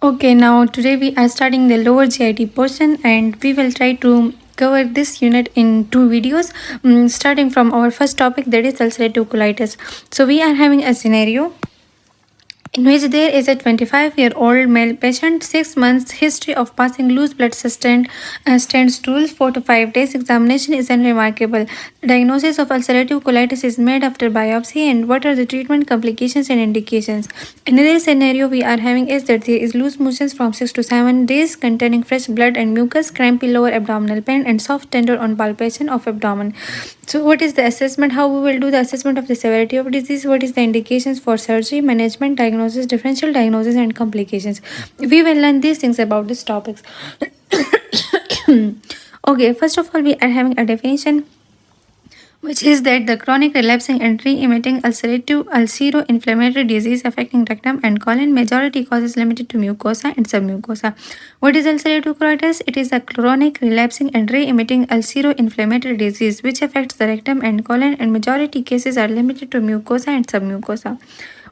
Okay, now today we are starting the lower GIT portion and we will try to cover this unit in two videos, starting from our first topic, that is ulcerative colitis. So we are having a scenario in which there is a 25-year-old male patient, 6 months history of passing loose blood sustained stand stools, 4 to 5 days. Examination is unremarkable. The diagnosis of ulcerative colitis is made after biopsy. And what are the treatment complications and indications? Another scenario we are having is that there is loose motions from 6 to 7 days containing fresh blood and mucus, crampy lower abdominal pain, and soft tender on palpation of abdomen. So, what is the assessment? How we will do the assessment of the severity of disease? What is the indications for surgery, management, diagnosis, differential diagnosis, and complications? We will learn these things about these topics. Okay, first of all, we are having a definition, which is that the chronic relapsing and re-emitting ulcerative ulcero-inflammatory disease affecting rectum and colon, majority causes limited to mucosa and submucosa. What is ulcerative colitis? It is a chronic relapsing and re-emitting ulcero-inflammatory disease which affects the rectum and colon, and majority cases are limited to mucosa and submucosa.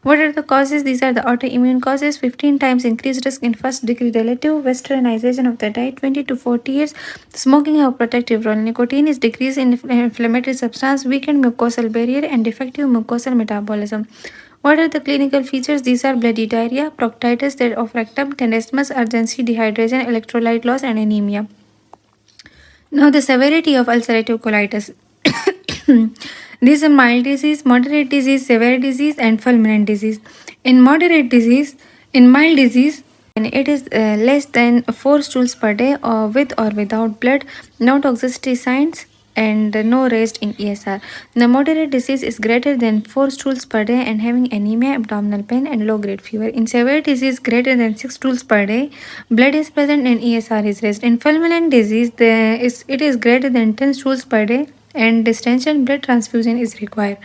What are the causes? These are the autoimmune causes: 15 times increased risk in first degree relative, westernization of the diet, 20 to 40 years, smoking have protective role, nicotine is decrease in inflammatory substance, weakened mucosal barrier, and defective mucosal metabolism. What are the clinical features? These are bloody diarrhea, proctitis that of rectum, tenesmus, urgency, dehydration, electrolyte loss, and anemia. Now, the severity of ulcerative colitis. These are mild disease, moderate disease, severe disease, and fulminant disease. In moderate disease, in mild disease, and it is less than 4 stools per day, or with or without blood, no toxicity signs, and no raised in ESR. The moderate disease is greater than 4 stools per day and having anemia, abdominal pain, and low grade fever. In severe disease greater than 6 stools per day, blood is present and ESR is raised. In fulminant disease, it is greater than 10 stools per day and distension blood transfusion is required.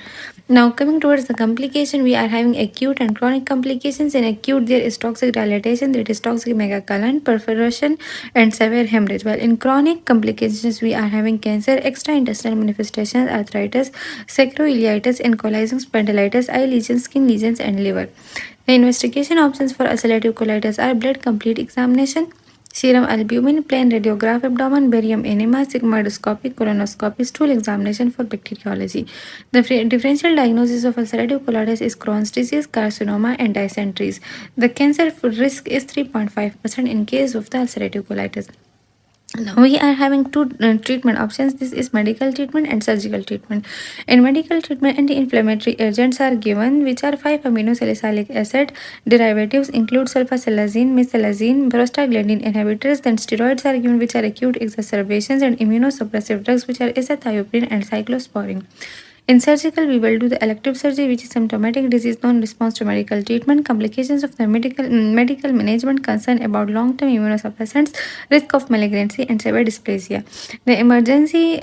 Now, coming towards the complication, we are having acute and chronic complications. In acute, there is toxic dilatation, that is toxic megacolon, perforation, and severe hemorrhage. While in chronic complications, we are having cancer, extraintestinal manifestations, arthritis, sacroiliitis, ankylosing spondylitis, eye lesions, skin lesions, and liver. The investigation options for ulcerative colitis are blood complete examination, serum albumin, plain radiograph abdomen, barium enema, sigmoidoscopy, colonoscopy, stool examination for bacteriology. The differential diagnosis of ulcerative colitis is Crohn's disease, carcinoma, and dysentery. The cancer risk is 3.5% in case of the ulcerative colitis. Now we are having two treatment options. This is medical treatment and surgical treatment. In medical treatment, anti-inflammatory agents are given, which are 5-aminosalicylic acid derivatives include sulfasalazine, mesalazine, prostaglandin inhibitors. Then steroids are given, which are acute exacerbations, and immunosuppressive drugs, which are azathioprine and cyclosporine. In surgical, we will do the elective surgery, which is symptomatic disease non-response to medical treatment, complications of the medical management, concern about long-term immunosuppressants, risk of malignancy, and severe dysplasia. The emergency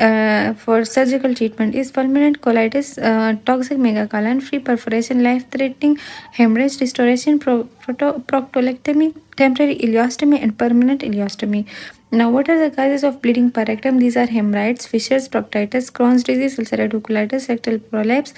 for surgical treatment is fulminant colitis, toxic megacolon, free perforation, life-threatening hemorrhage, restoration, proctolectomy, temporary ileostomy, and permanent ileostomy. Now, what are the causes of bleeding per rectum? These are hemorrhoids, fissures, proctitis, Crohn's disease, ulcerative colitis, rectal prolapse.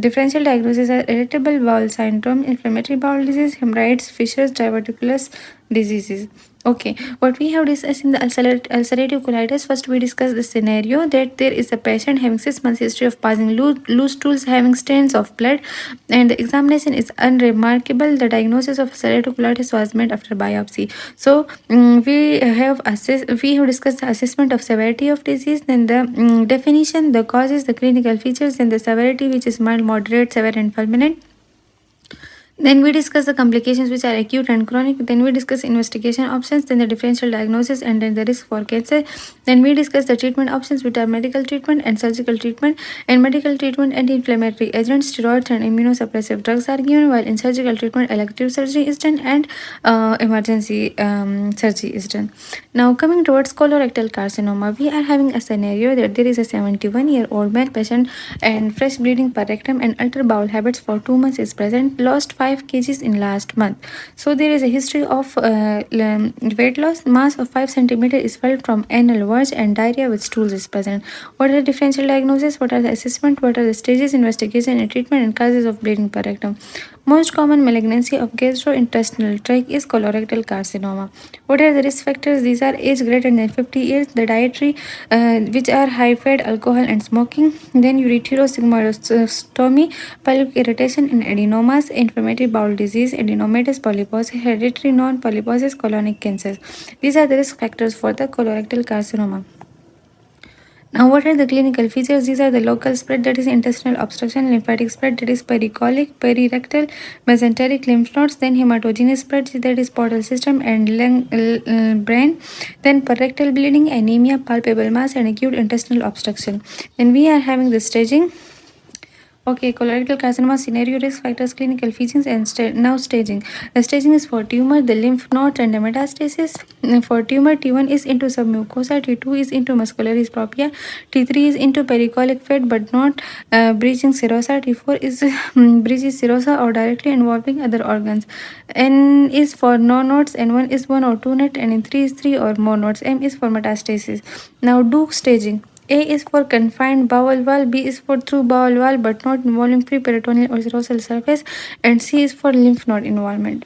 Differential diagnoses are irritable bowel syndrome, inflammatory bowel disease, hemorrhoids, fissures, diverticulous diseases. Okay, what we have discussed in the ulcerative colitis, first we discussed the scenario that there is a patient having 6 months history of passing loose stools having stains of blood, and the examination is unremarkable. The diagnosis of ulcerative colitis was made after biopsy. So we have discussed the assessment of severity of disease, then the definition, the causes, the clinical features, and the severity, which is mild, moderate, severe, and fulminant. Then we discuss the complications, which are acute and chronic. Then we discuss investigation options, then the differential diagnosis, and then the risk for cancer. Then we discuss the treatment options, which are medical treatment and surgical treatment. In medical treatment, anti-inflammatory agents, steroids, and immunosuppressive drugs are given, while in surgical treatment, elective surgery is done and emergency surgery is done. Now, coming towards colorectal carcinoma, we are having a scenario that there is a 71-year-old male patient and fresh bleeding per rectum and altered bowel habits for 2 months is present, lost 5 kgs in last month. So there is a history of weight loss, mass of 5 cm is felt from anal verge, and diarrhea with stools is present. What are the differential diagnosis? What are the assessment? What are the stages, investigation, and treatment, and causes of bleeding per rectum? Most common malignancy of gastrointestinal tract is colorectal carcinoma. What are the risk factors? These are age greater than 50 years, the dietary, which are high fat, alcohol, and smoking, then ureterosigmoidostomy, pelvic irritation and adenomas, inflammatory bowel disease, adenomatous polyposis, hereditary non-polyposis, colonic cancers. These are the risk factors for the colorectal carcinoma. Now, what are the clinical features? These are the local spread, that is intestinal obstruction, lymphatic spread, that is pericolic, perirectal, mesenteric lymph nodes, then hematogenous spread, that is portal system and brain, then rectal bleeding, anemia, palpable mass, and acute intestinal obstruction. Then we are having the staging. Okay, colorectal carcinoma scenario, risk factors, clinical features, and now staging. The staging is for tumor, the lymph node, and the metastasis. For tumor, T1 is into submucosa, T2 is into muscularis propria, T3 is into pericolic fat but not breaching serosa, T4 is breaches serosa or directly involving other organs. N is for no nodes, N1 is 1 or 2 net, and N3 is 3 or more nodes. M is for metastasis. Now do staging. A is for confined bowel wall, B is for through bowel wall but not involving pre-peritoneal or serosal surface, and C is for lymph node involvement.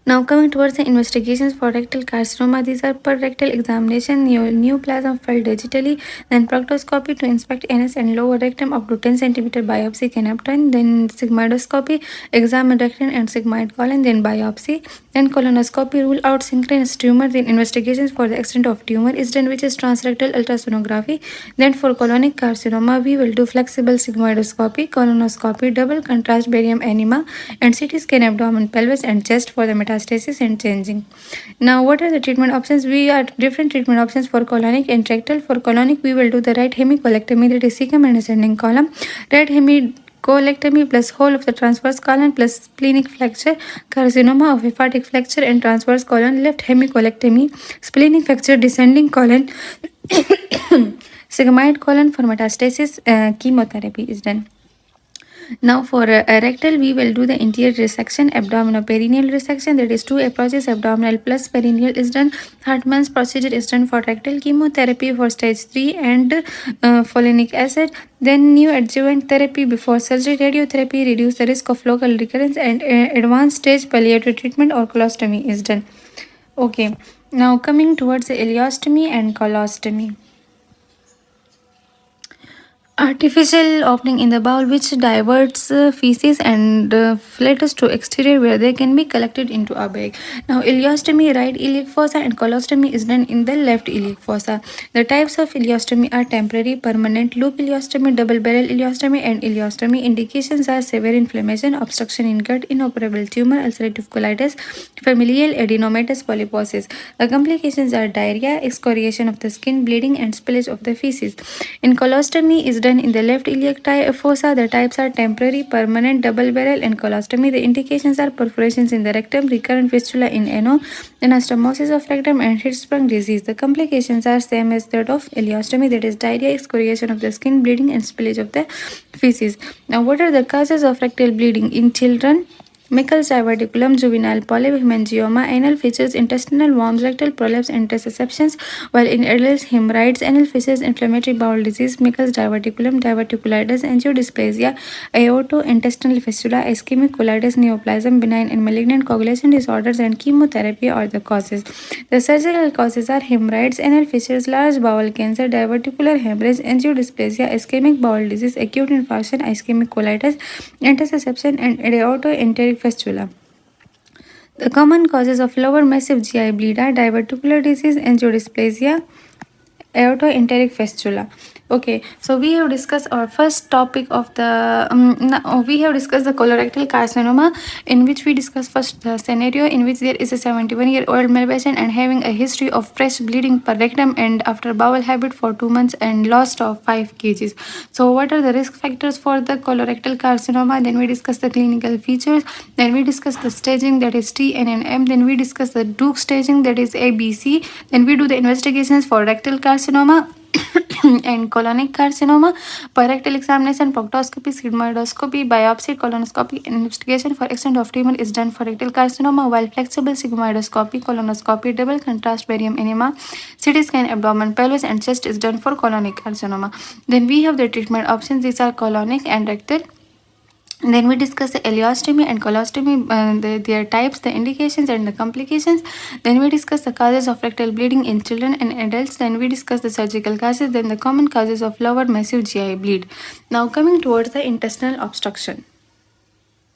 Now coming towards the investigations for rectal carcinoma, these are per rectal examination, neoplasm felt digitally, then proctoscopy to inspect anus and lower rectum up to 10 cm biopsy can obtain, then sigmoidoscopy, examine rectum and sigmoid colon, then biopsy, then colonoscopy rule out synchronous tumor, then investigations for the extent of tumor is done, which is transrectal ultrasonography. Then for colonic carcinoma, we will do flexible sigmoidoscopy, colonoscopy, double contrast barium enema, and CT scan abdomen, pelvis, and chest for the metastasis and changing. Now, what are the treatment options? We are different treatment options for colonic and rectal. For colonic, we will do the right hemicolectomy, that is cecum and ascending column, right hemicolectomy plus whole of the transverse colon plus splenic fracture, carcinoma of hepatic fracture and transverse colon, left hemicolectomy, splenic fracture, descending colon, sigmoid colon for metastasis, chemotherapy is done. Now for rectal, we will do the interior resection, abdominoperineal resection, that is two approaches, abdominal plus perineal is done. Hartmann's procedure is done for rectal, chemotherapy for stage 3 and folinic acid. Then new adjuvant therapy before surgery, radiotherapy reduce the risk of local recurrence, and advanced stage palliative treatment or colostomy is done. Okay, now coming towards the ileostomy and colostomy. Artificial opening in the bowel which diverts feces and flatus to exterior where they can be collected into a bag. Now ileostomy, right iliac fossa, and colostomy is done in the left iliac fossa. The types of ileostomy are temporary, permanent, loop ileostomy, double barrel ileostomy, and ileostomy. Indications are severe inflammation, obstruction in gut, inoperable tumor, ulcerative colitis, familial adenomatous polyposis. The complications are diarrhea, excoriation of the skin, bleeding, and spillage of the feces. In colostomy is done in the left iliac fossa. The types are temporary, permanent, double barrel, and colostomy. The indications are perforations in the rectum, recurrent fistula in ano, anastomosis of rectum, and Hirschsprung disease. The complications are same as that of ileostomy, that is diarrhea, excoriation of the skin, bleeding, and spillage of the feces. Now, what are the causes of rectal bleeding in children? Meckel's diverticulum, juvenile polyp, hemangioma, anal fissures, intestinal worms, rectal prolapse, and interceptions, while in adults, hemorrhoids, anal fissures, inflammatory bowel disease, Meckel's diverticulum, diverticulitis, angiodysplasia, aortointestinal fistula, ischemic colitis, neoplasm, benign and malignant coagulation disorders, and chemotherapy are the causes. The surgical causes are hemorrhoids, anal fissures, large bowel cancer, diverticular hemorrhage, angiodysplasia, ischemic bowel disease, acute infarction, ischemic colitis, interception, and aortoenteric fistula. The common causes of lower massive GI bleed are diverticular disease, angiodysplasia, aortoenteric fistula. Okay, so we have discussed our first topic of the we have discussed the colorectal carcinoma, in which we discussed first the scenario in which there is a 71-year-old male patient and having a history of fresh bleeding per rectum and after bowel habit for 2 months and loss of 5 kgs. So what are the risk factors for the colorectal carcinoma? Then we discuss the clinical features, then we discuss the staging, that is T, N, and M, then we discuss the Duke staging, that is A, B, C, then we do the investigations for rectal carcinoma and colonic carcinoma, rectal examination, proctoscopy, sigmoidoscopy, biopsy, colonoscopy, and investigation for extent of tumor is done for rectal carcinoma, while flexible sigmoidoscopy, colonoscopy, double contrast barium enema, CT scan abdomen, pelvis, and chest is done for colonic carcinoma. Then we have the treatment options. These are colonic and rectal. Then we discuss the ileostomy and colostomy, their types, the indications, and the complications. Then we discuss the causes of rectal bleeding in children and adults. Then we discuss the surgical causes, then the common causes of lower massive GI bleed. Now, coming towards the intestinal obstruction.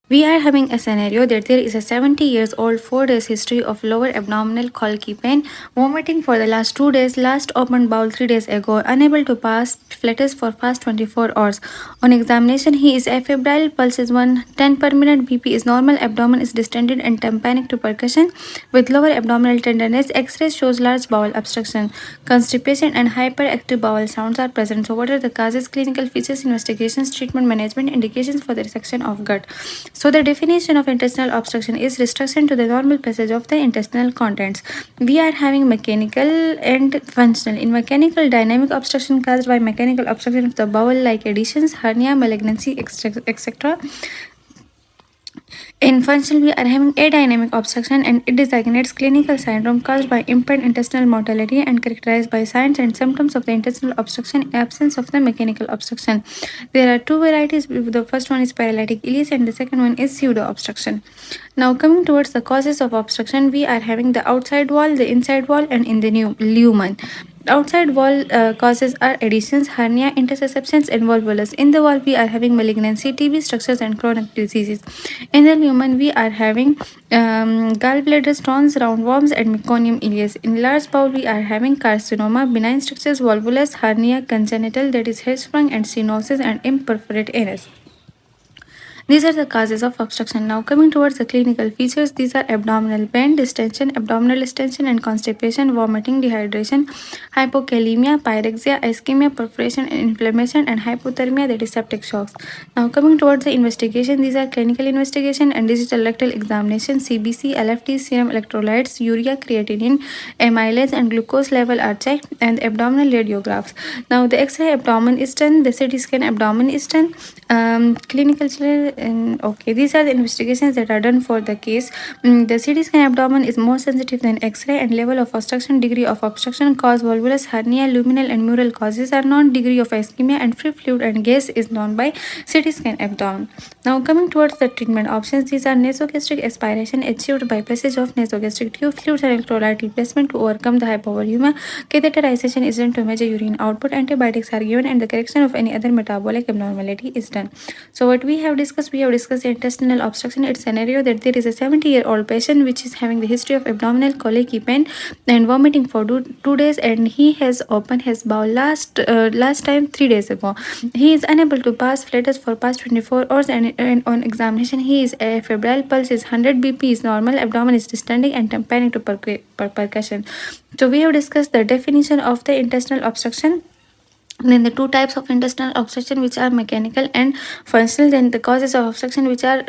We are having a scenario that there is a 70 years old 4 days history of lower abdominal colicky pain, vomiting for the last 2 days, last opened bowel 3 days ago, unable to pass flatus for past 24 hours. On examination, he is afebrile, pulse is 110 per minute, BP is normal, abdomen is distended and tympanic to percussion with lower abdominal tenderness. X-ray shows large bowel obstruction, constipation and hyperactive bowel sounds are present. So what are the causes, clinical features, investigations, treatment, management, indications for the resection of gut? So the definition of intestinal obstruction is restriction to the normal passage of the intestinal contents. We are having mechanical and functional. In mechanical, dynamic obstruction caused by mechanical obstruction of the bowel like adhesions, hernia, malignancy, etc. In functional, we are having adynamic obstruction and it designates clinical syndrome caused by impaired intestinal motility and characterized by signs and symptoms of the intestinal obstruction in absence of the mechanical obstruction. There are two varieties. The first one is paralytic ileus and the second one is pseudo obstruction. Now, coming towards the causes of obstruction, we are having the outside wall, the inside wall, and in the lumen. Outside wall causes are adhesions, hernia, interceptions, and volvulus. In the wall, we are having malignancy, TB structures, and chronic diseases. In the lumen, we are having gallbladder stones, roundworms, and meconium ileus. In large bowel, we are having carcinoma, benign structures, volvulus, hernia, congenital, that is hair sprung, and stenosis, and imperforate anus. These are the causes of obstruction. Now, coming towards the clinical features, these are abdominal pain, distension, abdominal distension, and constipation, vomiting, dehydration, hypokalemia, pyrexia, ischemia, perforation, and inflammation, and hypothermia, that is septic shocks. Now, coming towards the investigation, these are clinical investigation and digital rectal examination, CBC, LFT, serum electrolytes, urea, creatinine, amylase, and glucose level are checked, and abdominal radiographs. Now, the X-ray abdomen is done, the CT scan abdomen is done, clinical and okay, these are the investigations that are done for the case. The CT scan abdomen is more sensitive than X-ray, and level of obstruction, degree of obstruction, cause, volvulus, hernia, luminal and mural causes are known, degree of ischemia and free fluid and gas is known by CT scan abdomen. Now, coming towards the treatment options, these are nasogastric aspiration achieved by passage of nasogastric tube, fluids and electrolyte replacement to overcome the hypovolemia. Catheterization is done to measure urine output. Antibiotics are given, and the correction of any other metabolic abnormality is done. So what we have discussed the intestinal obstruction. It's a scenario that there is a 70-year-old patient which is having the history of abdominal colicky pain and vomiting for 2 days, and he has opened his bowel last time 3 days ago. He is unable to pass flatus for past 24 hours, and on examination he is febrile, pulse is 100, BP is normal, abdomen is distending and tympanic to percussion. So we have discussed the definition of the intestinal obstruction, then the two types of intestinal obstruction which are mechanical and functional, then the causes of obstruction which are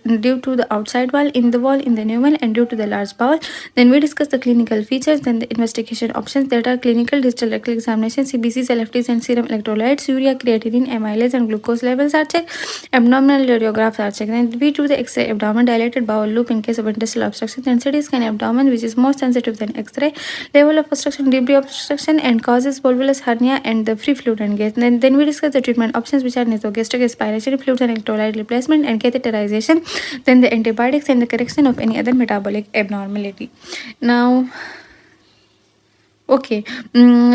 due to the outside wall, in the lumen, and due to the large bowel. Then we discuss the clinical features, then the investigation options that are clinical, digital rectal examination, CBCs, LFTs, and serum electrolytes, urea, creatinine, amylase, and glucose levels are checked, abdominal radiographs are checked. Then we do the X-ray abdomen, dilated bowel loop in case of intestinal obstruction, then CT scan abdomen which is more sensitive than X-ray, level of obstruction, degree of obstruction, and causes, volvulus, hernia, and the free fluid and gas. Then we discuss the treatment options which are nasogastric aspiration, fluids and electrolyte replacement, and catheterization, then the antibiotics, and the correction of any other metabolic abnormality. Now, okay,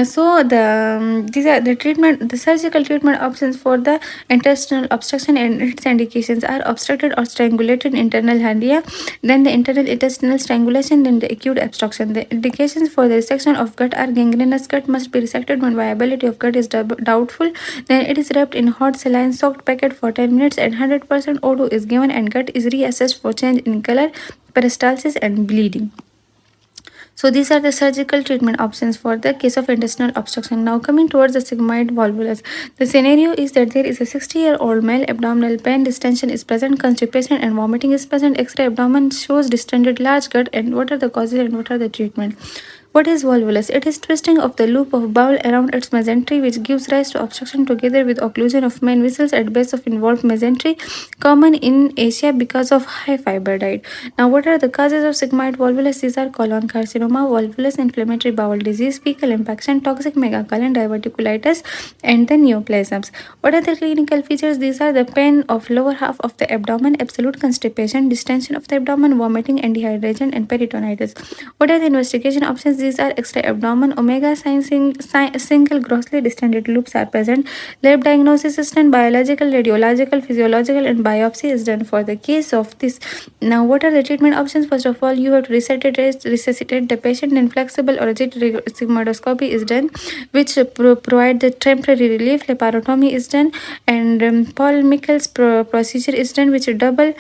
so these are the treatment, the surgical treatment options for the intestinal obstruction, and its indications are obstructed or strangulated internal hernia, then the internal intestinal strangulation, then the acute obstruction. The indications for the resection of gut are gangrenous gut must be resected when viability of gut is doubtful, then it is wrapped in hot saline soaked packet for 10 minutes, and 100% O2 is given, and gut is reassessed for change in color, peristalsis, and bleeding. So these are the surgical treatment options for the case of intestinal obstruction. Now, coming towards the sigmoid volvulus. The scenario is that there is a 60-year-old male, abdominal pain, distension is present, constipation and vomiting is present, X-ray abdomen shows distended large gut, and what are the causes and what are the treatment? What is volvulus? It is twisting of the loop of bowel around its mesentery, which gives rise to obstruction together with occlusion of main vessels at base of involved mesentery, common in Asia because of high fiber diet. Now, what are the causes of sigmoid volvulus? These are colon carcinoma, volvulus, inflammatory bowel disease, fecal impaction, toxic megacolon, diverticulitis, and the neoplasms. What are the clinical features? These are the pain of lower half of the abdomen, absolute constipation, distension of the abdomen, vomiting and dehydration, and peritonitis. What are the investigation options? These are extra abdomen, omega sign, single grossly distended loops are present. Lab diagnosis is done, biological, radiological, physiological, and biopsy is done for the case of this. Now, what are the treatment options? First of all, you have to resuscitate the patient, and flexible or rigid sigmoidoscopy is done, which provide the temporary relief. Laparotomy is done, and Paul Michael's procedure is done, which double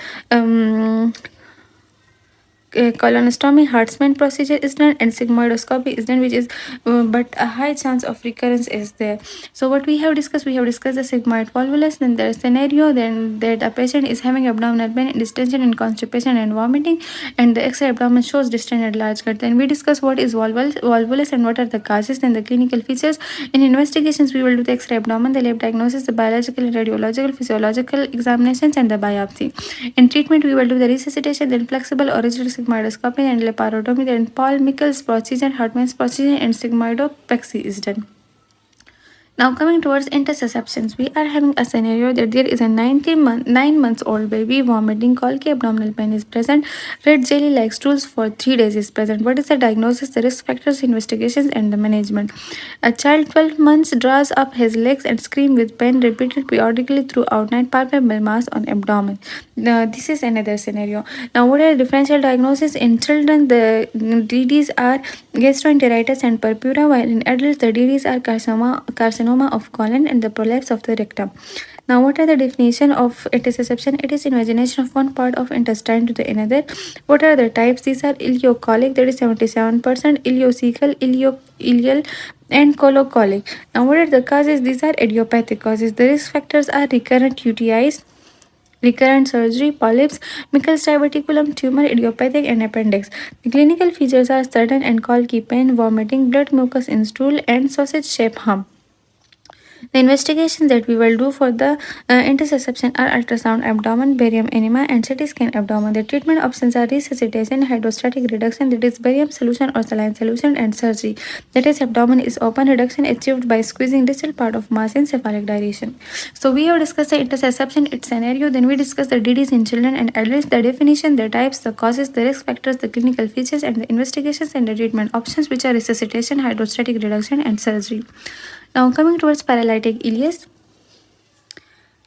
colonostomy Hartmann procedure is done, and sigmoidoscopy is done, which is but a high chance of recurrence is there. So what we have discussed the sigmoid volvulus, then the scenario, then that a patient is having abdominal pain, distension and constipation and vomiting, and the X-ray abdomen shows distended large gut. Then we discuss what is volvulus and what are the causes and the clinical features. In investigations, we will do the X-ray abdomen, the lab diagnosis, the biological and radiological, physiological examinations, and the biopsy. In treatment, we will do the resuscitation, then flexible or rigid sigmoidoscopy and laparotomy, then Paul Michael's procedure, Hartmann's procedure, and sigmoidopexy is done. Now coming towards interceptions, we are having a scenario that there is a 9 months old baby vomiting, colicky, abdominal pain is present, red jelly like stools for 3 days is present. What is the diagnosis, the risk factors, investigations, and the management? A child 12 months draws up his legs and screams with pain repeated periodically throughout night, palpable mass on abdomen. Now, this is another scenario. Now, what are the differential diagnosis? In children, the DDs are gastroenteritis and purpura, while in adults, the DDs are carcinoma of colon and the prolapse of the rectum. Now, what are the definition of intussusception? It is invagination of one part of intestine to the another. What are the types? These are ileocolic, that is 77%, ileocecal, ileal, and colocolic. Now, what are the causes? These are idiopathic causes. The risk factors are recurrent UTIs, recurrent surgery, polyps, Michel's diverticulum, tumor, idiopathic, and appendix. The clinical features are sudden and colicky pain, vomiting, blood mucus in stool, and sausage-shaped hump. The investigations that we will do for the interception are ultrasound abdomen, barium enema, and CT scan abdomen. The treatment options are resuscitation, hydrostatic reduction, that is barium solution or saline solution, and surgery, that is abdomen is open, reduction achieved by squeezing distal part of mass in cephalic dilation. So we have discussed the interception, its scenario, then we discussed the DDs in children and adults, the definition, the types, the causes, the risk factors, the clinical features, and the investigations and the treatment options, which are resuscitation, hydrostatic reduction, and surgery. Now coming towards paralytic ileus,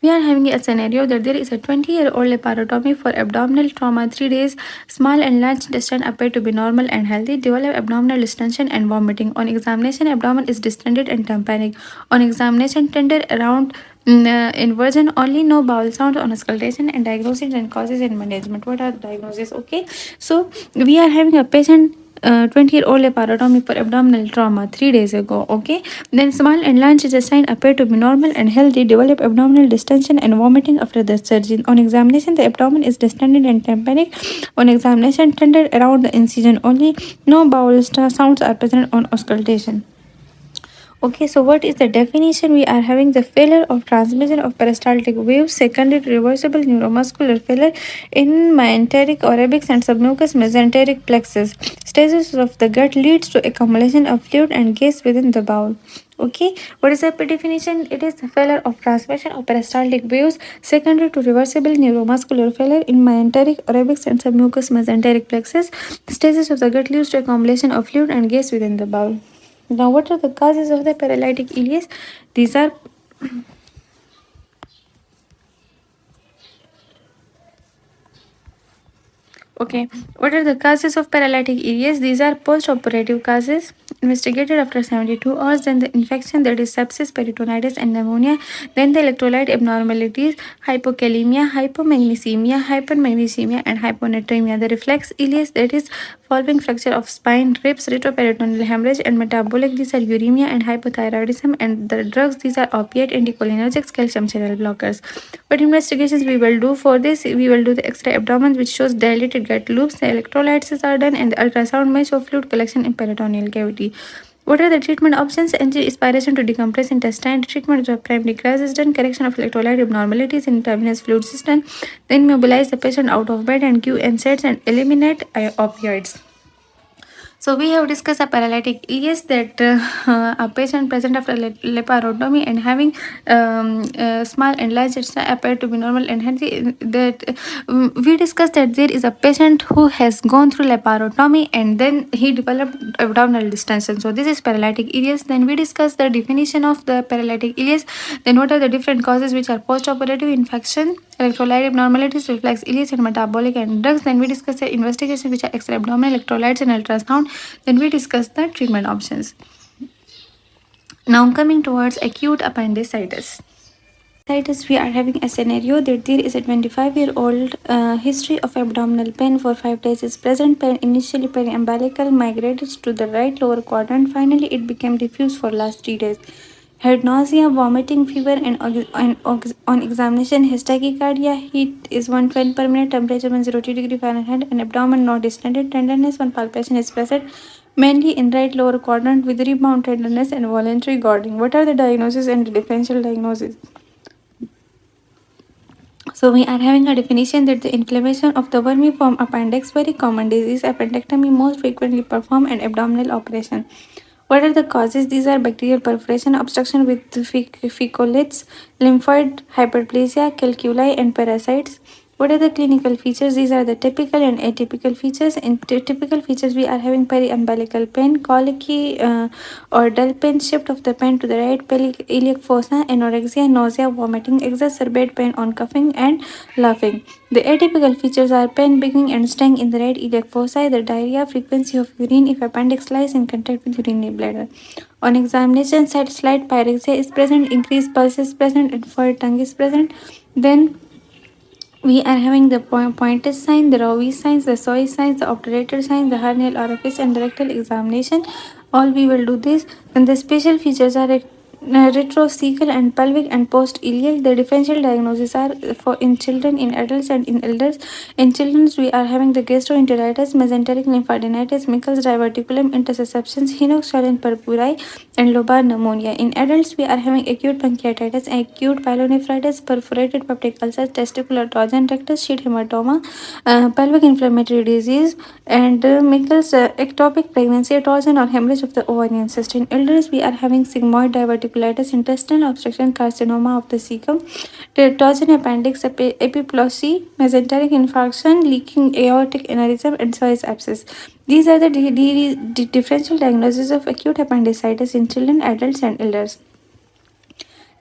we are having a scenario that there is a 20-year-old laparotomy for abdominal trauma, 3 days, small and large intestine appear to be normal and healthy, develop abdominal distension and vomiting. On examination, abdomen is distended and tympanic. On examination, tender around inversion only, no bowel sound on auscultation, and diagnosis and causes and management. What are the diagnoses? Okay, so we are having a patient 20-year-old laparotomy for abdominal trauma 3 days ago. Okay, then small and large intestine appear to be normal and healthy, develop abdominal distension and vomiting after the surgery. On examination, the abdomen is distended and tympanic. On examination, tender around the incision only, no bowel sounds are present on auscultation. Okay, so what is the definition? We are having the failure of transmission of peristaltic waves, secondary to reversible neuromuscular failure in mesenteric, orebics, and submucous mesenteric plexus. Stasis of the gut leads to accumulation of fluid and gas within the bowel. Okay, what is the definition? It is the failure of transmission of peristaltic waves, secondary to reversible neuromuscular failure in mesenteric, orebics, and submucous mesenteric plexus. Stasis of the gut leads to accumulation of fluid and gas within the bowel. Now, what are the causes of the paralytic ileus? These are okay. What are the causes of paralytic ileus? These are post-operative causes. investigated after 72 hours, then the infection, that is sepsis, peritonitis, and pneumonia, then the electrolyte abnormalities, hypokalemia, hypomagnesemia, hypermagnesemia, and hyponatremia, the reflex ileus, that is following fracture of spine, ribs, retroperitoneal hemorrhage, and metabolic, these are uremia and hypothyroidism, and the drugs, these are opiate, anticholinergics, calcium channel blockers. What investigations we will do for this? We will do the X-ray abdomen, which shows dilated gut loops, the electrolytes are done, and the ultrasound may show fluid collection in peritoneal cavity. What are the treatment options? Anti-aspiration to decompress intestine. Treatment of primary cause is done. Correction of electrolyte abnormalities in intravenous fluid system. Then mobilize the patient out of bed and give NSAIDs and eliminate opioids. So we have discussed a paralytic ileus, that a patient present after laparotomy and having small enlarged intestine appear to be normal and healthy. That we discussed that there is a patient who has gone through laparotomy and then he developed abdominal distension. So this is paralytic ileus. Then we discussed the definition of the paralytic ileus. Then what are the different causes which are post-operative infection, electrolyte abnormalities, reflex ileus, and metabolic and drugs. Then we discuss the investigation which are extra-abdominal electrolytes and ultrasound. Then we discuss the treatment options. Now coming towards acute appendicitis. We are having a scenario that there is a 25-year-old history of abdominal pain for 5 days is present. Pain initially periumbilical, migrated to the right lower quadrant. Finally, it became diffuse for last 3 days. Had nausea, vomiting, fever, and on examination, his tachycardia, heat is 120 per minute, temperature 102 Fahrenheit, and abdomen not distended. Tenderness when palpation is present, mainly in right lower quadrant with rebound tenderness and voluntary guarding. What are the diagnosis and the differential diagnosis? So we are having a definition that the inflammation of the vermiform appendix, very common disease, appendectomy most frequently performed, and abdominal operation. What are the causes? These are bacterial perforation, obstruction with fecolates, lymphoid hyperplasia, calculi, and parasites. What are the clinical features? These are the typical and atypical features. In typical features, we are having periumbilical pain, colicky or dull pain, shift of the pain to the right, iliac fossa, anorexia, nausea, vomiting, exacerbate pain on coughing and laughing. The atypical features are pain beginning and staying in the right iliac fossa, the diarrhea, frequency of urine if appendix lies in contact with urinary bladder. On examination, slight pyrexia is present, increased pulse is present, and furred tongue is present. Then we are having the pointed sign, the Rowe signs, the soy signs, the obturator signs, the hernial orifice, and the rectal examination. All we will do this. And the special features are retrocecal and pelvic and post ileal. The differential diagnoses are for in children, in adults, and in elders. In children, we are having the gastroenteritis, mesenteric lymphadenitis, Michel's diverticulum, intussusceptions, henoch purpurae, and lobar pneumonia. In adults, we are having acute pancreatitis, acute pyelonephritis, perforated peptic ulcers, testicular Trojan rectus, sheet hematoma, pelvic inflammatory disease, and Michel's ectopic pregnancy, Trojan or hemorrhage of the ovarian cyst. In elders, we are having sigmoid diverticulitis, intestinal obstruction, carcinoma of the cecum, Trojan appendix epiplosy, mesenteric infarction, leaking aortic aneurysm, and Soy's abscess. These are the differential diagnoses of acute appendicitis in children, adults, and elders.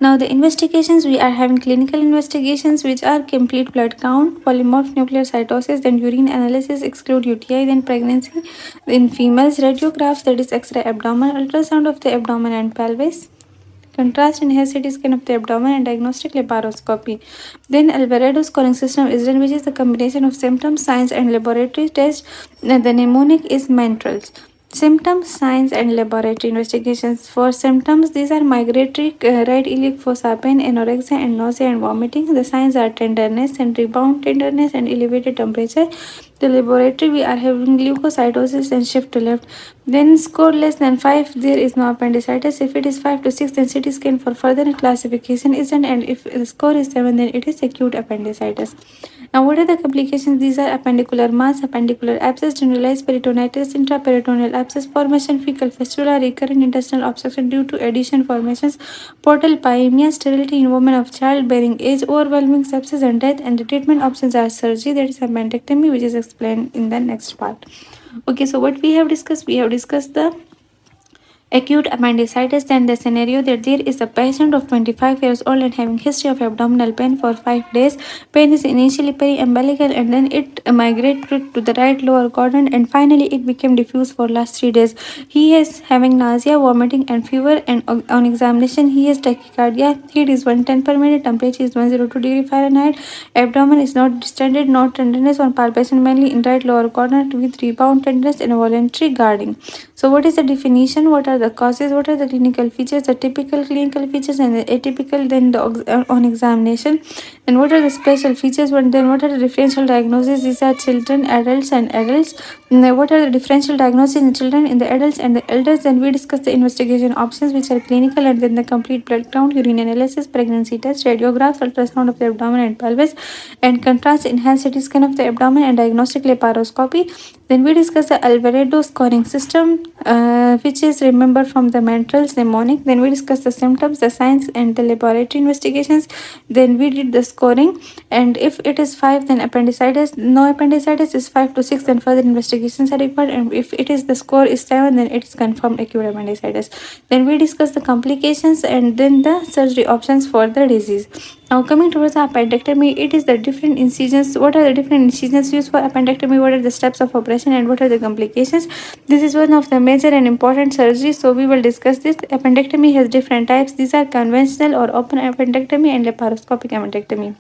Now the investigations, we are having clinical investigations which are complete blood count, polymorph nuclear cytosis, then urine analysis, exclude UTI, then pregnancy in females, radiographs, that is X-ray abdomen, ultrasound of the abdomen and pelvis, contrast and hair CT scan of the abdomen, and diagnostic laparoscopy. Then Alvarado scoring system is done, which is the combination of symptoms, signs, and laboratory tests. The mnemonic is MANTRALS. Symptoms, signs, and laboratory investigations. For symptoms, these are migratory, right iliac fossa pain, anorexia, and nausea and vomiting. The signs are tenderness and rebound tenderness and elevated temperature. The laboratory, we are having leukocytosis and shift to left. Then score less than 5, there is no appendicitis. If it is 5 to 6, then CT scan for further classification is done, and if the score is 7, then it is acute appendicitis. Now, what are the complications? These are appendicular mass, appendicular abscess, generalized peritonitis, intraperitoneal abscess formation, fecal fistula, recurrent intestinal obstruction due to adhesion formations, portal pyemia, sterility in women of childbearing age, overwhelming sepsis and death. And the treatment options are surgery, that is appendectomy, which is explained in the next part. Okay, so what we have discussed? We have discussed the acute appendicitis, then the scenario that there is a patient of 25 years old and having history of abdominal pain for 5 days. Pain is initially periumbilical and then it migrated to the right lower quadrant and finally it became diffuse for last 3 days. He is having nausea, vomiting and fever, and on examination he has tachycardia. Heat is 110 per minute, temperature is 102 degree Fahrenheit. Abdomen is not distended, not tenderness on palpation mainly in right lower quadrant with rebound tenderness and voluntary guarding. So, what is the definition? What are the causes? What are the clinical features? The typical clinical features and the atypical. Then on examination. And what are the special features? Then what are the differential diagnoses? These are children, adults, and adults. And then what are the differential diagnoses in children, in the adults, and the elders? Then we discuss the investigation options, which are clinical, and then the complete blood count, urine analysis, pregnancy test, radiographs, ultrasound of the abdomen and pelvis, and contrast enhanced CT scan of the abdomen and diagnostic laparoscopy. Then we discuss the Alvarado scoring system, which is remembered from the Mantrel's mnemonic. Then we discuss the symptoms, the signs, and the laboratory investigations. Then we did the scoring, and if it is 5, then appendicitis. No appendicitis is 5 to 6, then further investigations are required. And if it is the score is 7, then it is confirmed acute appendicitis. Then we discuss the complications and then the surgery options for the disease. Now coming towards the appendectomy, it is the different incisions. What are the different incisions used for appendectomy? What are the steps of operation and what are the complications? This is one of the major and important surgeries, so we will discuss this. Appendectomy has different types. These are conventional or open appendectomy and laparoscopic appendectomy.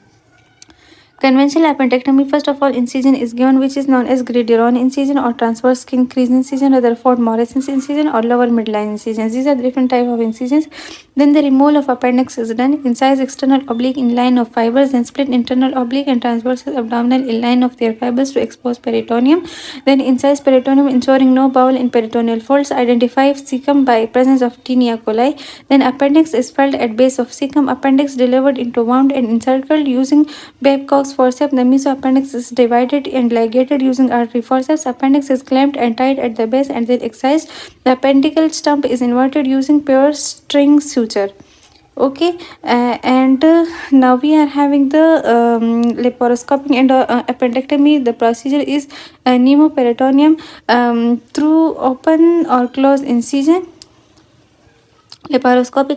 Conventional appendectomy, first of all, incision is given, which is known as Gridiron incision or transverse skin crease incision, or Fort Morrison's incision or lower midline incisions. These are different type of incisions. Then the removal of appendix is done. Incise external oblique inline of fibers and split internal oblique and transverse abdominal inline of their fibers to expose peritoneum. Then incise peritoneum, ensuring no bowel in peritoneal folds. Identify cecum by presence of Tinea coli. Then appendix is felt at base of cecum. Appendix delivered into wound and encircled using Babcock's forceps. The mesoappendix is divided and ligated using artery forceps. Appendix is clamped and tied at the base and then excised. The appendical stump is inverted using pure string suture. Okay, and now we are having the laparoscopic and appendectomy. The procedure is pneumoperitoneum through open or closed incision. Laparoscope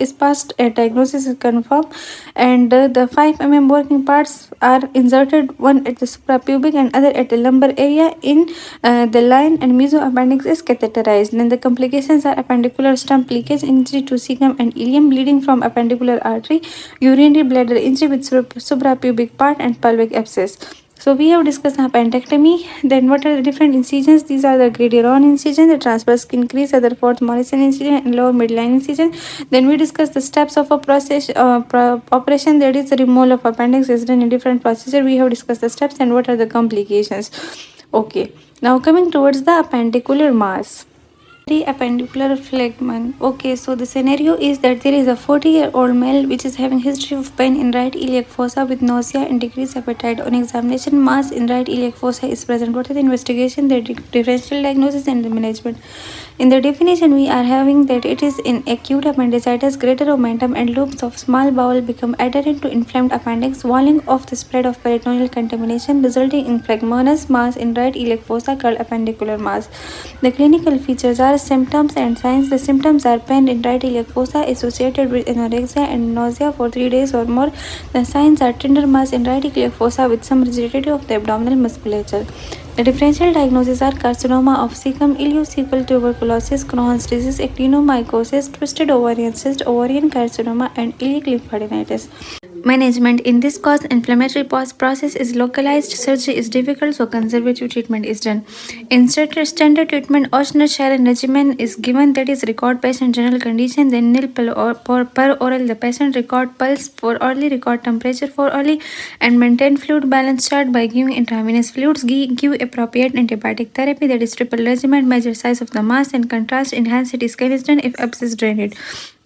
is passed, a diagnosis is confirmed, and the 5 mm working parts are inserted, one at the suprapubic and other at the lumbar area in the line, and mesoappendix is catheterized. Then the complications are appendicular stump leakage, injury to cecum and ileum, bleeding from appendicular artery, urinary bladder injury with suprapubic part, and pelvic abscess. So we have discussed appendectomy. Then what are the different incisions? These are the Gridiron incision, the transverse skin crease, the Fort Morrison incision, and lower midline incision. Then we discuss the steps of a process operation. That is the removal of appendix is done in different procedure. We have discussed the steps and what are the complications. Okay, now coming towards the appendicular mass. Appendicular phlegm. Okay, so the scenario is that there is a 40-year-old male which is having history of pain in right iliac fossa with nausea and decreased appetite. On examination, mass in right iliac fossa is present. What is the investigation? The differential diagnosis and the management. In the definition, we are having that it is in acute appendicitis, greater omentum and loops of small bowel become adherent to inflamed appendix, walling off the spread of peritoneal contamination, resulting in phlegmonous mass in right iliac fossa called appendicular mass. The clinical features are symptoms and signs. The symptoms are pain in right iliac fossa associated with anorexia and nausea for 3 days or more. The signs are tender mass in right iliac fossa with some rigidity of the abdominal musculature. The differential diagnoses are carcinoma of cecum, ileocecal tuberculosis, Crohn's disease, actinomycosis, twisted ovarian cyst, ovarian carcinoma, and iliac lymphadenitis. Management in this cause inflammatory process is localized, surgery is difficult, so conservative treatment is done. In standard treatment, Ochsner-Sharon regimen is given, that is record patient general condition, then nil per oral. The patient record pulse for early, record temperature for early, and maintain fluid balance chart by giving intravenous fluids. Give appropriate antibiotic therapy, that is triple regimen. Measure size of the mass and contrast enhanced CT scan is done if abscess drained.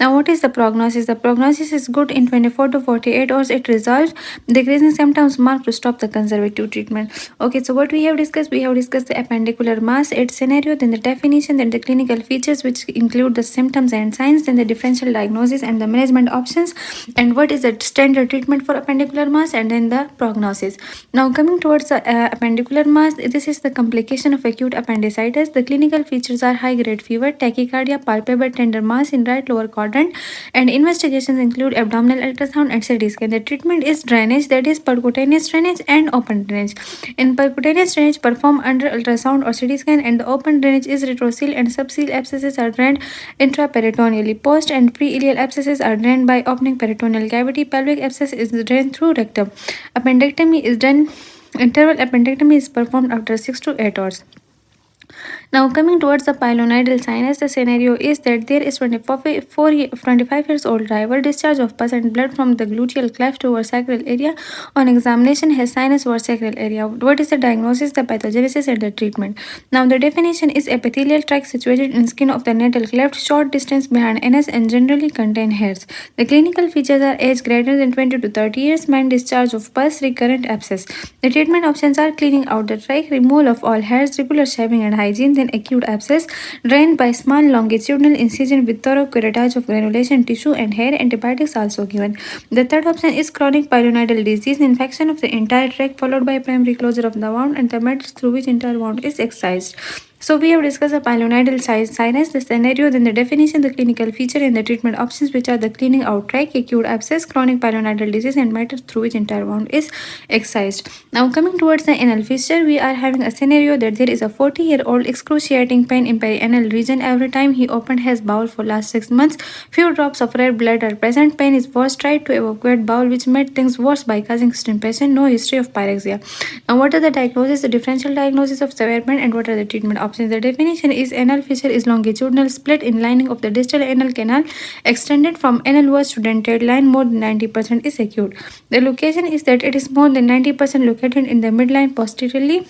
Now what is the prognosis? The prognosis is good in 24 to 48 8 hours it resolves. Decreasing symptoms marked to stop the conservative treatment. Okay, so what we have discussed? We have discussed the appendicular mass, its scenario, then the definition, then the clinical features which include the symptoms and signs, then the differential diagnosis and the management options, and what is the standard treatment for appendicular mass, and then the prognosis. Now coming towards the appendicular mass, this is the complication of acute appendicitis. The clinical features are high grade fever, tachycardia, palpable tender mass in right lower quadrant, and investigations include abdominal ultrasound and CT scan. The treatment is drainage, that is percutaneous drainage and open drainage. In percutaneous drainage performed under ultrasound or CT scan, and the open drainage is retrocele and subcele abscesses are drained intraperitoneally. Post and pre-ileal abscesses are drained by opening peritoneal cavity. Pelvic abscess is drained through rectum. Appendectomy is done. Interval appendectomy is performed after 6 to 8 hours. Now coming towards the pilonidal sinus, the scenario is that there is 25 years old driver, discharge of pus and blood from the gluteal cleft over sacral area. On examination has sinus over sacral area. What is the diagnosis, the pathogenesis and the treatment? Now the definition is epithelial tract situated in skin of the nasal cleft, short distance behind anus and generally contain hairs. The clinical features are age greater than 20 to 30 years, main discharge of pus, recurrent abscess. The treatment options are cleaning out the tract, removal of all hairs, regular shaving and hygiene, then acute abscess, drained by small longitudinal incision with thorough curettage of granulation tissue and hair. Antibiotics also given. The third option is chronic pilonidal disease, infection of the entire tract followed by primary closure of the wound and the methods through which entire wound is excised. So we have discussed the pilonidal sinus, the scenario, then the definition, the clinical feature, and the treatment options, which are the cleaning out tract, acute abscess, chronic pilonidal disease, and methods through which entire wound is excised. Now coming towards the anal fissure, we are having a scenario that there is a 40-year-old excruciating pain in perianal region every time he opened his bowel for last 6 months. Few drops of red blood are present. Pain is worse. Tried to evacuate bowel, which made things worse by causing strimation. No history of pyrexia. Now what are the diagnosis, the differential diagnosis of severe pain, and what are the treatment options? The definition is anal fissure is longitudinal split in lining of the distal anal canal extended from anal was to dentate line. More than 90% is acute. The location is that it is more than 90% located in the midline posteriorly.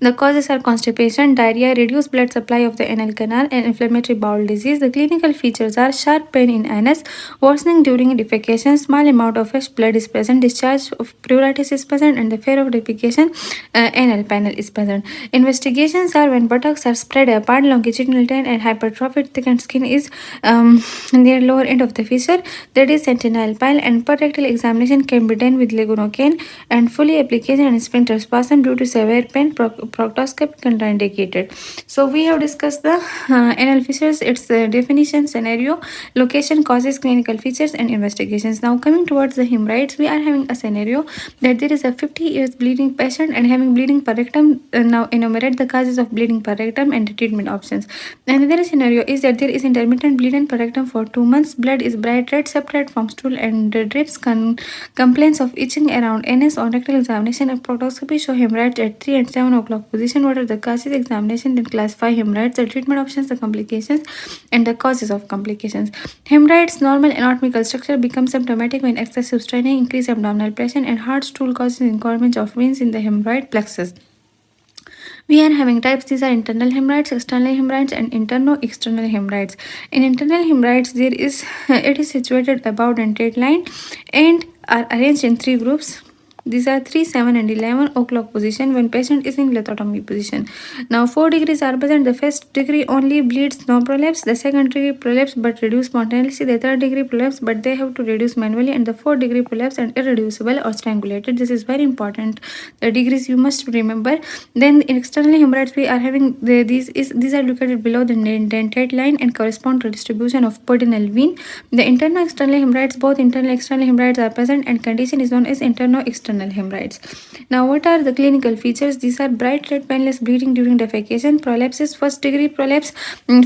The causes are constipation, diarrhea, reduced blood supply of the anal canal, and inflammatory bowel disease. The clinical features are sharp pain in anus, worsening during defecation, small amount of fresh blood is present, discharge of pruritus is present, and the fear of defecation, anal panel is present. Investigations are when buttocks are spread apart, longitudinal tan and hypertrophied, thickened skin is near lower end of the fissure, that is sentinel pile, and per rectal examination can be done with lignocaine and fully application and sphincter spasm due to severe pain. Proctoscopy contraindicated. So we have discussed the anal fissures, its definition, scenario, location, causes, clinical features, and investigations. Now coming towards the hemorrhoids, we are having a scenario that there is a 50 years bleeding patient and having bleeding per rectum. Now enumerate the causes of bleeding per rectum and the treatment options. Another scenario is that there is intermittent bleeding per rectum for 2 months. Blood is bright red, separate from stool and drips. Complaints of itching around anus on rectal examination and proctoscopy show hemorrhoids at 3 and 7 o'clock position. What are the causes, examination, then classify hemorrhoids, the treatment options, the complications, and the causes of complications. Hemorrhoids, normal anatomical structure, become symptomatic when excessive straining, increased abdominal pressure, and hard stool causes involvement of veins in the hemorrhoid plexus. We are having types. These are internal hemorrhoids, external hemorrhoids, and interno-external hemorrhoids. In internal hemorrhoids, there is it is situated above dentate line and are arranged in 3 groups. These are 3, 7, and 11 o'clock position when patient is in lithotomy position. Now 4 degrees are present. The first degree only bleeds, no prolapse. The second degree prolapse but reduce spontaneously. The third degree prolapse but they have to reduce manually. And the fourth degree prolapse and irreducible or strangulated. This is very important. The degrees you must remember. Then in external hemorrhoids we are having these are located below the dentate line and correspond to distribution of pudendal vein. The internal external hemorrhoids, both internal external hemorrhoids are present and condition is known as interno-external hemorrhoids. Now what are the clinical features? These are bright red painless bleeding during defecation, prolapses, first degree prolapse.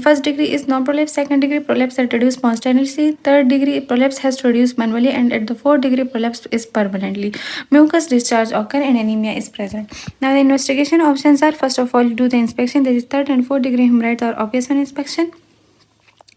First degree is non prolapse, second degree prolapse that reduce spontaneously, third degree prolapse has to reduce manually, and at the fourth degree prolapse is permanently. Mucus discharge occur and anemia is present. Now the investigation options are, first of all, do the inspection. That is third and fourth degree hemorrhoids are obvious on inspection.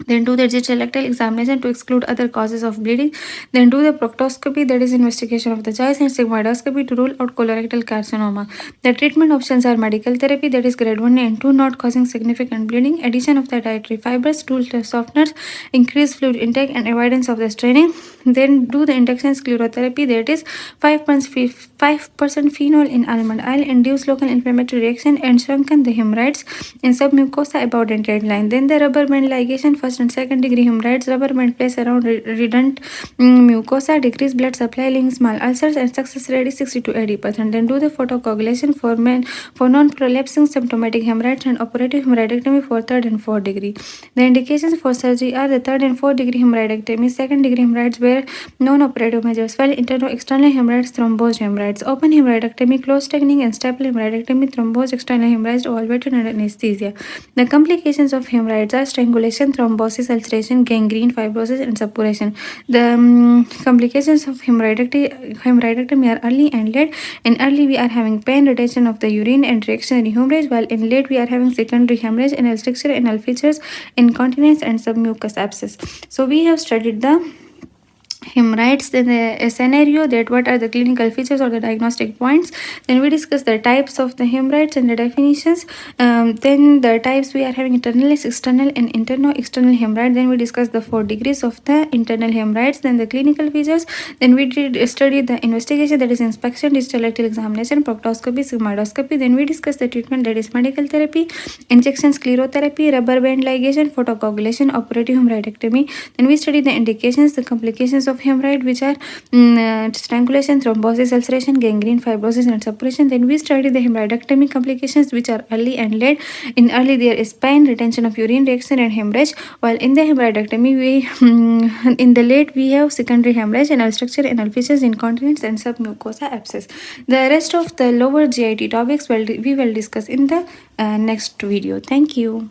Then do the rectal examination to exclude other causes of bleeding. Then do the proctoscopy, that is investigation of the choice, and sigmoidoscopy to rule out colorectal carcinoma. The treatment options are medical therapy, that is grade 1 and 2, not causing significant bleeding, addition of the dietary fibers, stool softeners, increased fluid intake, and avoidance of the straining. Then do the induction sclerotherapy, that is 5% phenol in almond oil, induce local inflammatory reaction and shrunken the hemorrhoids in submucosa about dentate line. Then the rubber band ligation, first and second degree hemorrhoids, rubber band placed around redundant mucosa, decrease blood supply, leaving small ulcers, and success rate is 60 to 80%. Then do the photocoagulation for men for non-prolapsing symptomatic hemorrhoids and operative hemorrhoidectomy for third and fourth degree. The indications for surgery are the third and fourth degree hemorrhoidectomy, second degree hemorrhoids where non-operative measures, while external hemorrhoids, thrombosed hemorrhoids, open hemorrhoidectomy, closed stagning, and staple hemorrhoidectomy, thrombosed external hemorrhoids, all weighted under anesthesia. The complications of hemorrhoids are strangulation, thrombosis, ulceration, gangrene, fibrosis, and suppuration. The complications of hemorrhoidectomy are early and late. In early, we are having pain, retention of the urine, and reactionary hemorrhage, while in late, we are having secondary hemorrhage, anal stricture, anal features, incontinence, and submucous abscess. So, we have studied the hemorrhoids in the scenario, that what are the clinical features or the diagnostic points. Then we discuss the types of the hemorrhoids and the definitions. Then the types, we are having internal, external, and interno-external hemorrhoid. Then we discuss the 4 degrees of the internal hemorrhoids. Then the clinical features. Then we did study the investigation, that is inspection, digital rectal examination, proctoscopy, sigmoidoscopy. Then we discuss the treatment, that is medical therapy, injection, sclerotherapy, rubber band ligation, photocoagulation, operative hemorrhoidectomy. Then we study the indications, the complications of hemorrhoid, which are strangulation, thrombosis, ulceration, gangrene, fibrosis, and suppuration. Then we study the hemorrhoidectomy complications, which are early and late. In early, there is pain, retention of urine, reaction, and hemorrhage, while in the hemorrhoidectomy, in the late, we have secondary hemorrhage, anal structure, anal fissures, incontinence, and submucosa abscess. The rest of the lower GIT topics we will discuss in the next video. Thank you.